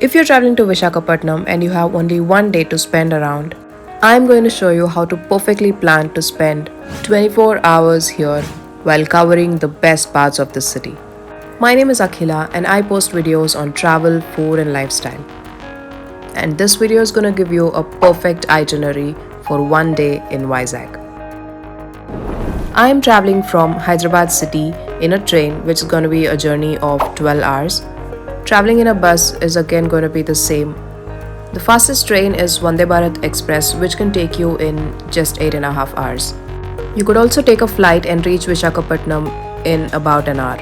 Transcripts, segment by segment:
If you're traveling to Visakhapatnam and you have only one day to spend around, I'm going to show you how to perfectly plan to spend 24 hours here while covering the best parts of the city. My name is Akhila and I post videos on travel, food and lifestyle. And this video is going to give you a perfect itinerary for one day in Vizag. I am traveling from Hyderabad city in a train, which is going to be a journey of 12 hours. Traveling in a bus is again going to be the same. The fastest train is Vande Bharat Express, which can take you in just 8.5 hours. You could also take a flight and reach Visakhapatnam in about an hour.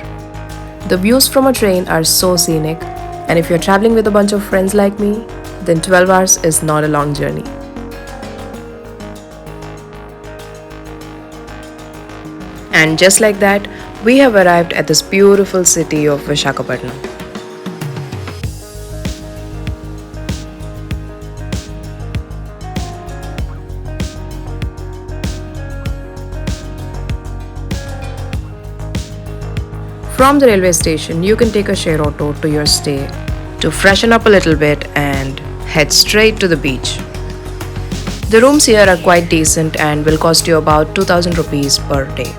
The views from a train are so scenic, and if you're traveling with a bunch of friends like me, then 12 hours is not a long journey. And just like that, we have arrived at this beautiful city of Visakhapatnam. From the railway station, you can take a share auto to your stay to freshen up a little bit and head straight to the beach. The rooms here are quite decent and will cost you about 2000 rupees per day.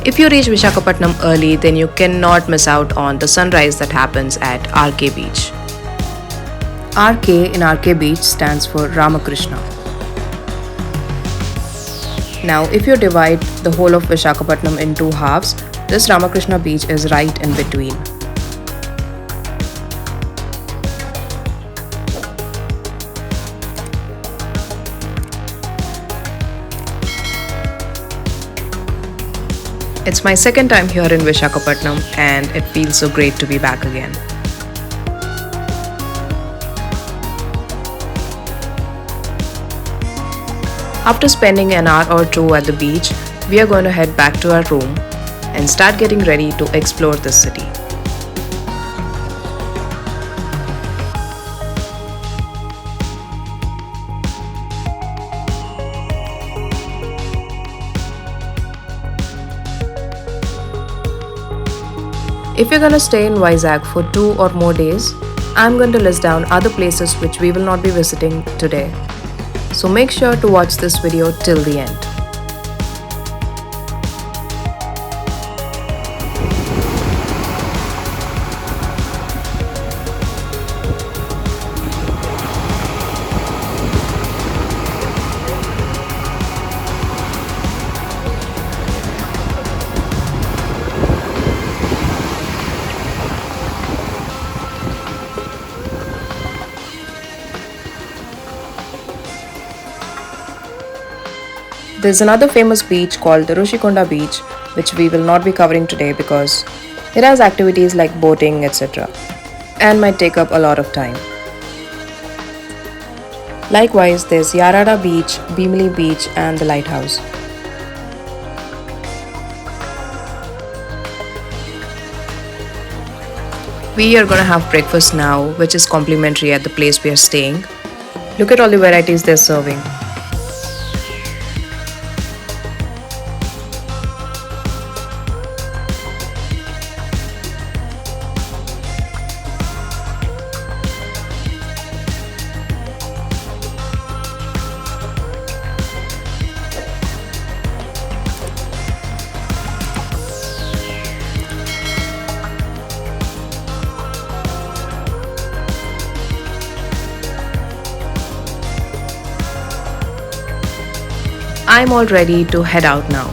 If you reach Visakhapatnam early, then you cannot miss out on the sunrise that happens at RK Beach. RK in RK Beach stands for Ramakrishna. Now, if you divide the whole of Visakhapatnam in two halves, this Ramakrishna Beach is right in between. It's my second time here in Visakhapatnam and it feels so great to be back again. After spending an hour or two at the beach, we are going to head back to our room and start getting ready to explore this city. If you're going to stay in Vizag for 2 or more days, I'm going to list down other places which we will not be visiting today. So make sure to watch this video till the end. There's another famous beach called the Thotlakonda beach, which we will not be covering today because it has activities like boating, etc. and might take up a lot of time. Likewise, there's Yarada Beach, Bimli Beach and the lighthouse. We are gonna have breakfast now, which is complimentary at the place we are staying. Look at all the varieties they're serving. I'm all ready to head out now.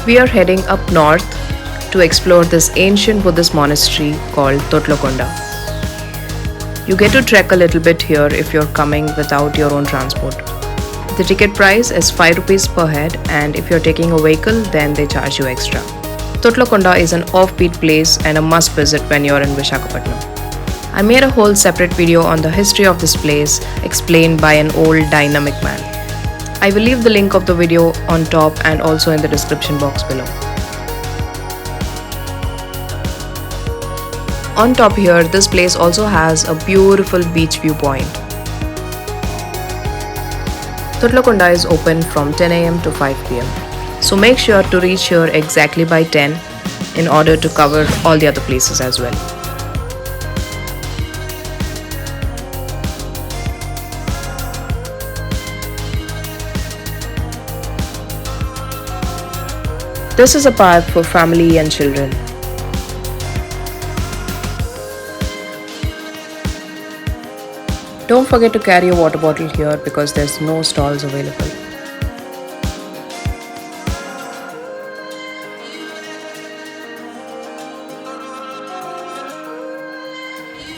We are heading up north to explore this ancient Buddhist monastery called Thotlakonda. You get to trek a little bit here if you're coming without your own transport. The ticket price is 5 rupees per head, and if you're taking a vehicle, then they charge you extra. Thotlakonda is an offbeat place and a must visit when you're in Visakhapatnam. I made a whole separate video on the history of this place explained by an old dynamic man. I will leave the link of the video on top and also in the description box below. On top here, this place also has a beautiful beach viewpoint. Thotlakonda is open from 10 am to 5 pm. So make sure to reach here exactly by 10 in order to cover all the other places as well. This is a park for family and children. Don't forget to carry a water bottle here because there's no stalls available.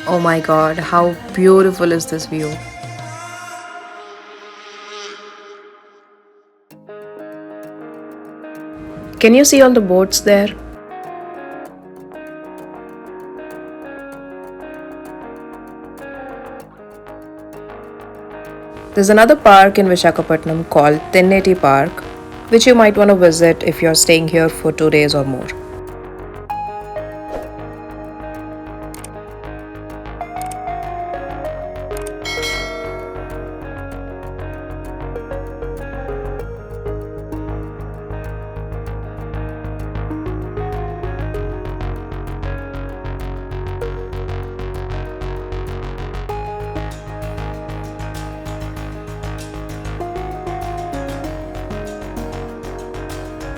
Oh my god, how beautiful is this view! Can you see all the boats there? There's another park in Visakhapatnam called Itinerary Park, which you might want to visit if you're staying here for 2 days or more.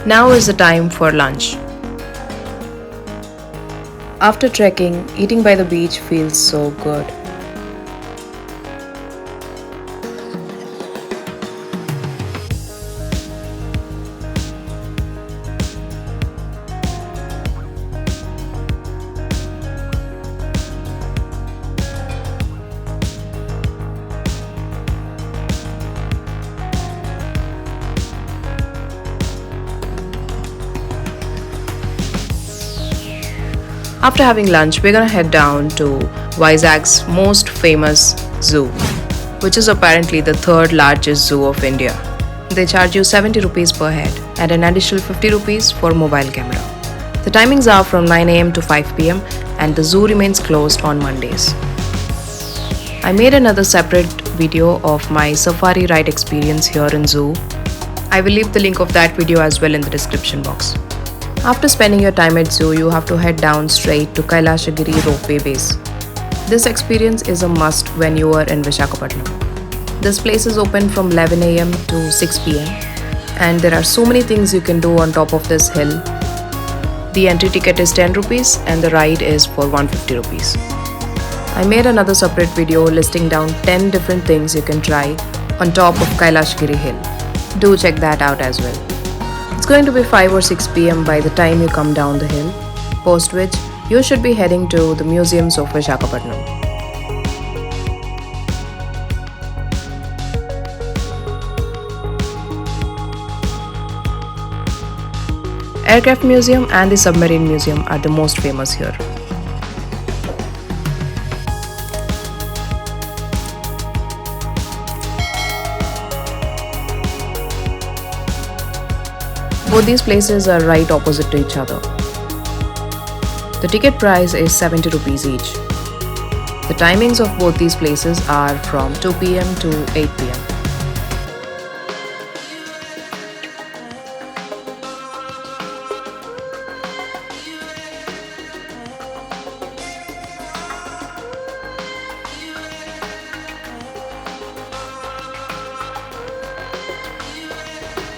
Now is the time for lunch. After trekking, eating by the beach feels so good. After having lunch, we're gonna head down to Vizag's most famous zoo, which is apparently the third largest zoo of India. They charge you 70 rupees per head and an additional 50 rupees for mobile camera. The timings are from 9 am to 5 pm and the zoo remains closed on Mondays. I made another separate video of my safari ride experience here in zoo. I will leave the link of that video as well in the description box. After spending your time at zoo, you have to head down straight to Kailasagiri Ropeway base. This experience is a must when you are in Visakhapatnam. This place is open from 11 am to 6 pm and there are so many things you can do on top of this hill. The entry ticket is 10 rupees and the ride is for 150 rupees. I made another separate video listing down 10 different things you can try on top of Kailasagiri hill. Do check that out as well. It's going to be 5 or 6 pm by the time you come down the hill, post which you should be heading to the museums of Visakhapatnam. Aircraft Museum and the Submarine Museum are the most famous here. Both these places are right opposite to each other. The ticket price is 70 rupees each. The timings of both these places are from 2 pm to 8 pm.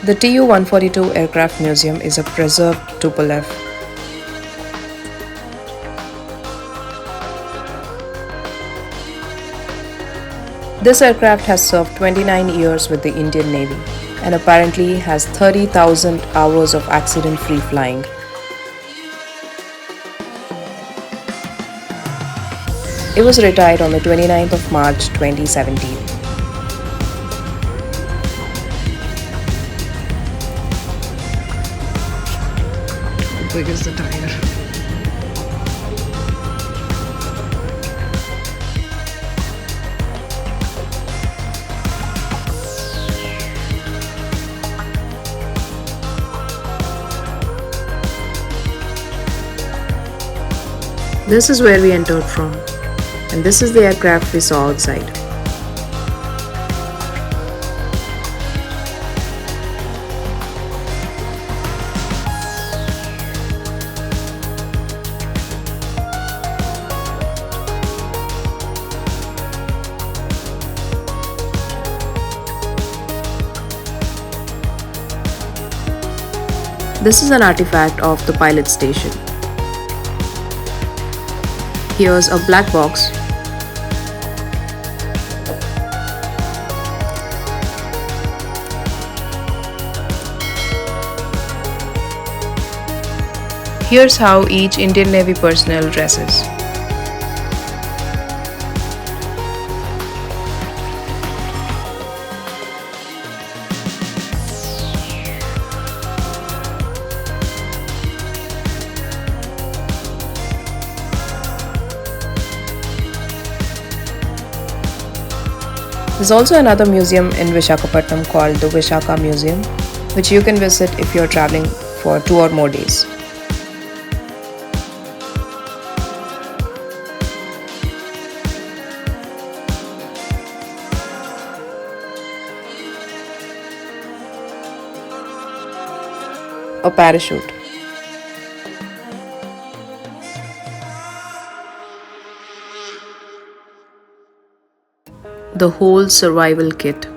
The Tu-142 Aircraft Museum is a preserved tupolev. This aircraft has served 29 years with the Indian Navy and apparently has 30,000 hours of accident-free flying. It was retired on the 29th of March 2017. How big is the tire? This is where we entered from, and this is the aircraft we saw outside. This is an artifact of the pilot station. Here's a black box. Here's how each Indian Navy personnel dresses. There's also another museum in Visakhapatnam called the Visakha Museum, which you can visit if you're traveling for 2 or more days. A parachute. The whole survival kit.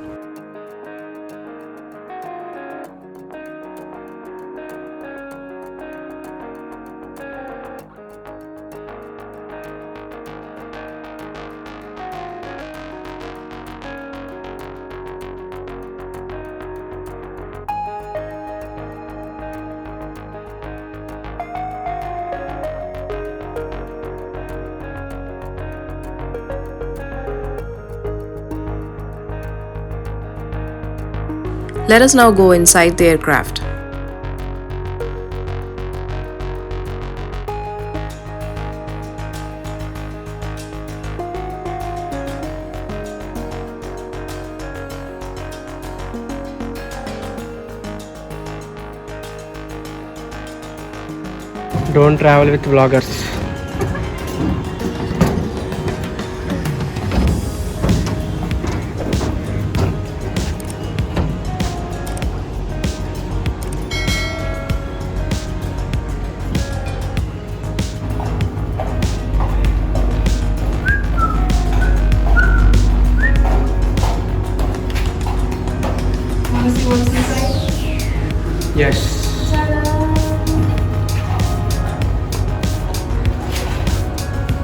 Let us now go inside the aircraft. Don't travel with vloggers. Want to see what's inside? Yes.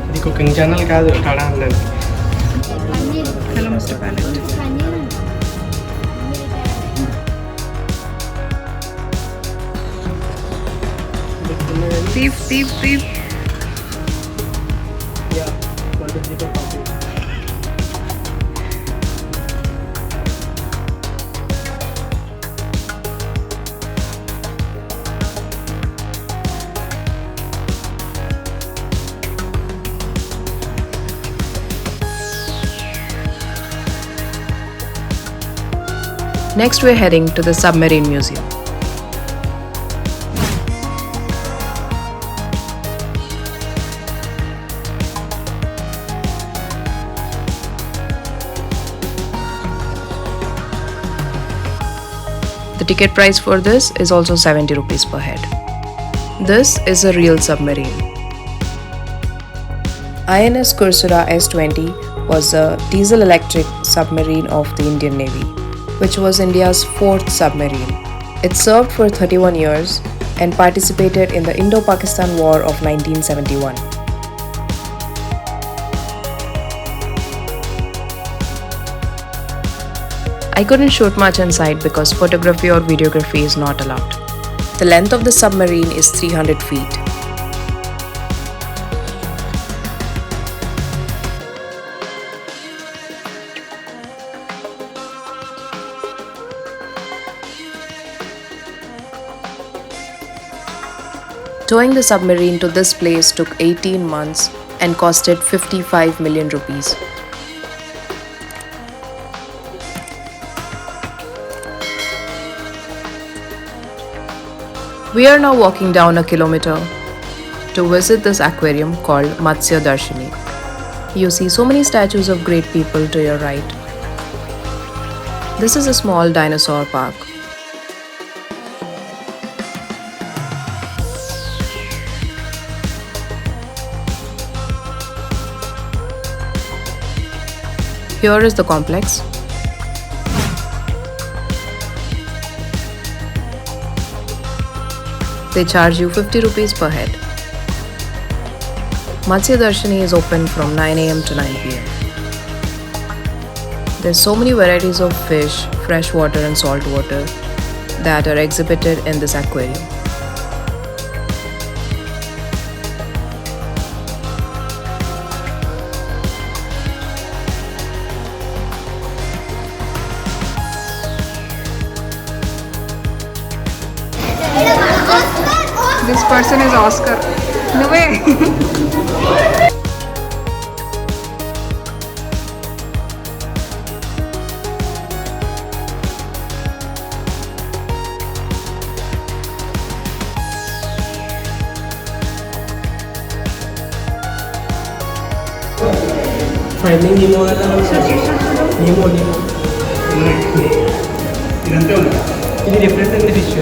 ఇది cooking channel కాదు కడా ఉండదు. Hello, Mr. Pilot. Thief. Yeah, what is the topic? Next, we're heading to the Submarine Museum. The ticket price for this is also 70 rupees per head. This is a real submarine. INS Kursura S-20 was a diesel-electric submarine of the Indian Navy, which was India's 4th submarine. It served for 31 years and participated in the Indo-Pakistan War of 1971. I couldn't shoot much inside because photography or videography is not allowed. The length of the submarine is 300 feet. Towing the submarine to this place took 18 months and costed 55 million rupees. We are now walking down a kilometer to visit this aquarium called Matsya Darshini. You see so many statues of great people to your right. This is a small dinosaur park. Here is the complex. They charge you 50 rupees per head. Matsya Darshini is open from 9 am to 9 pm. There's so many varieties of fish, fresh water and salt water that are exhibited in this aquarium. This person is Oscar. No way. Finding Nemo Nemo ఇదంతే ఉంది ఇది different ఉంది fish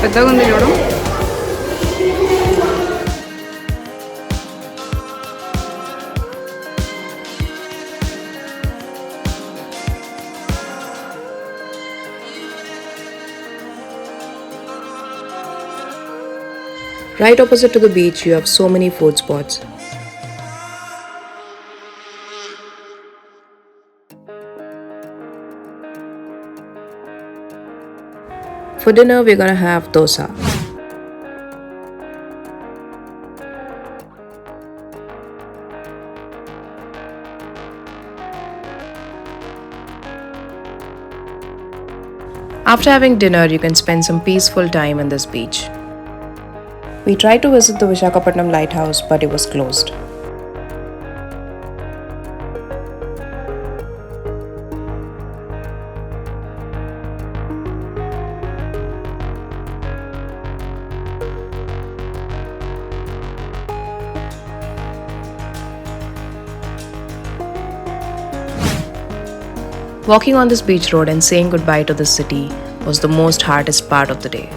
పెద్దగా ఉంది చూడు. Right opposite to the beach, you have so many food spots. For dinner, we're gonna have dosa. After having dinner, you can spend some peaceful time in this beach. We tried to visit the Visakhapatnam lighthouse, but it was closed. Walking on this beach road and saying goodbye to the city was the most hardest part of the day.